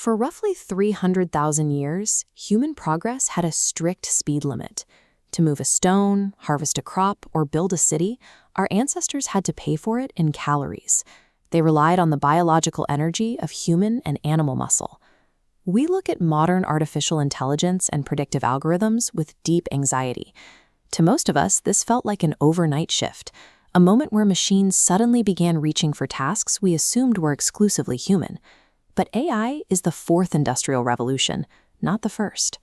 For roughly 300,000 years, human progress had a strict speed limit. To move a stone, harvest a crop, or build a city, our ancestors had to pay for it in calories. They relied on the biological energy of human and animal muscle. We look at modern artificial intelligence and predictive algorithms with deep anxiety. To most of us, this felt like an overnight shift, a moment where machines suddenly began reaching for tasks we assumed were exclusively human. But AI is the fourth industrial revolution, not the first.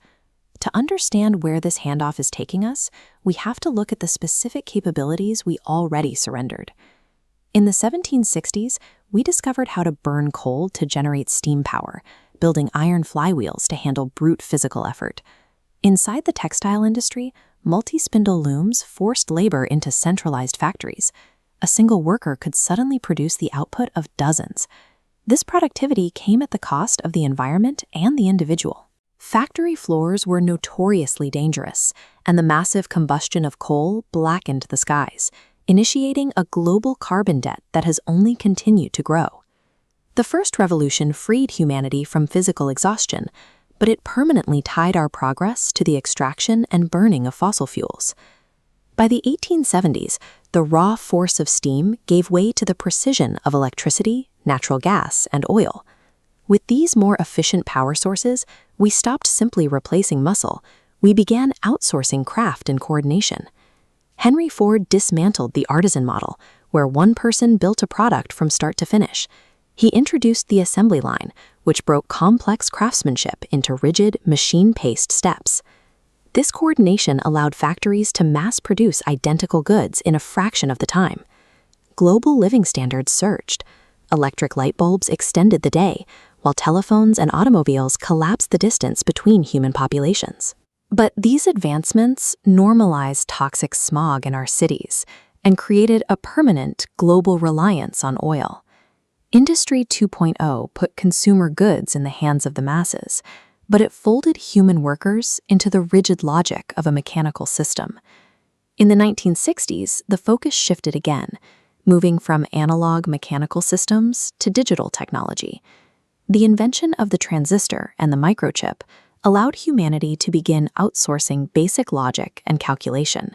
To understand where this handoff is taking us, we have to look at the specific capabilities we already surrendered. In the 1760s, we discovered how to burn coal to generate steam power, building iron flywheels to handle brute physical effort. Inside the textile industry, multi-spindle looms forced labor into centralized factories. A single worker could suddenly produce the output of dozens. This productivity came at the cost of the environment and the individual. Factory floors were notoriously dangerous, and the massive combustion of coal blackened the skies, initiating a global carbon debt that has only continued to grow. The first revolution freed humanity from physical exhaustion, but it permanently tied our progress to the extraction and burning of fossil fuels. By the 1870s, the raw force of steam gave way to the precision of electricity, natural gas, and oil. With these more efficient power sources, we stopped simply replacing muscle. We began outsourcing craft and coordination. Henry Ford dismantled the artisan model, where one person built a product from start to finish. He introduced the assembly line, which broke complex craftsmanship into rigid, machine-paced steps. This coordination allowed factories to mass-produce identical goods in a fraction of the time. Global living standards surged. Electric light bulbs extended the day, while telephones and automobiles collapsed the distance between human populations. But these advancements normalized toxic smog in our cities and created a permanent global reliance on oil. Industry 2.0 put consumer goods in the hands of the masses, but it folded human workers into the rigid logic of a mechanical system. In the 1960s, the focus shifted again, moving from analog mechanical systems to digital technology. The invention of the transistor and the microchip allowed humanity to begin outsourcing basic logic and calculation.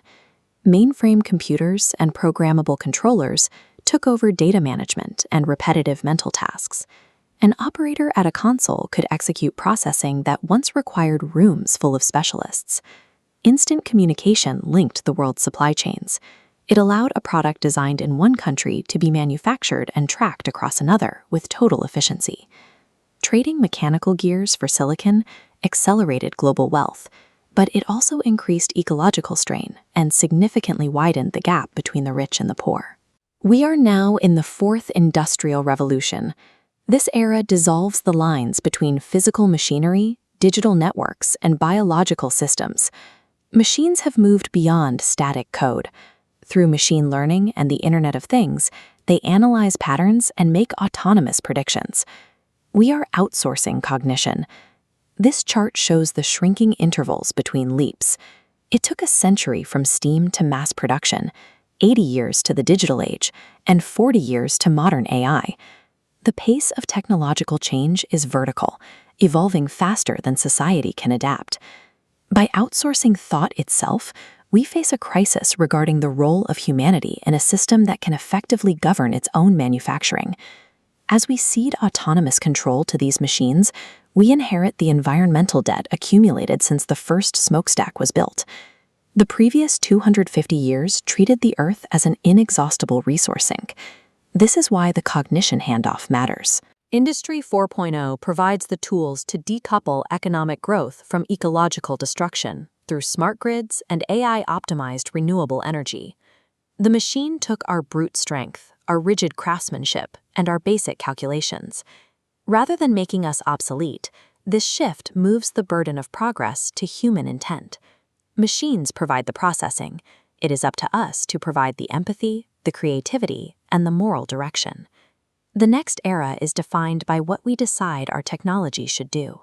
Mainframe computers and programmable controllers took over data management and repetitive mental tasks. An operator at a console could execute processing that once required rooms full of specialists. Instant communication linked the world's supply chains. It allowed a product designed in one country to be manufactured and tracked across another with total efficiency. Trading mechanical gears for silicon accelerated global wealth, but it also increased ecological strain and significantly widened the gap between the rich and the poor. We are now in the fourth industrial revolution. This era dissolves the lines between physical machinery, digital networks, and biological systems. Machines have moved beyond static code. Through machine learning and the Internet of Things, they analyze patterns and make autonomous predictions. We are outsourcing cognition. This chart shows the shrinking intervals between leaps. It took a century from steam to mass production, 80 years to the digital age, and 40 years to modern AI. The pace of technological change is vertical, evolving faster than society can adapt. By outsourcing thought itself, we face a crisis regarding the role of humanity in a system that can effectively govern its own manufacturing. As we cede autonomous control to these machines, we inherit the environmental debt accumulated since the first smokestack was built. The previous 250 years treated the Earth as an inexhaustible resource sink. This is why the cognition handoff matters. Industry 4.0 provides the tools to decouple economic growth from ecological destruction through smart grids and AI-optimized renewable energy. The machine took our brute strength, our rigid craftsmanship, and our basic calculations. Rather than making us obsolete, this shift moves the burden of progress to human intent. Machines provide the processing. It is up to us to provide the empathy, the creativity, and the moral direction. The next era is defined by what we decide our technology should do.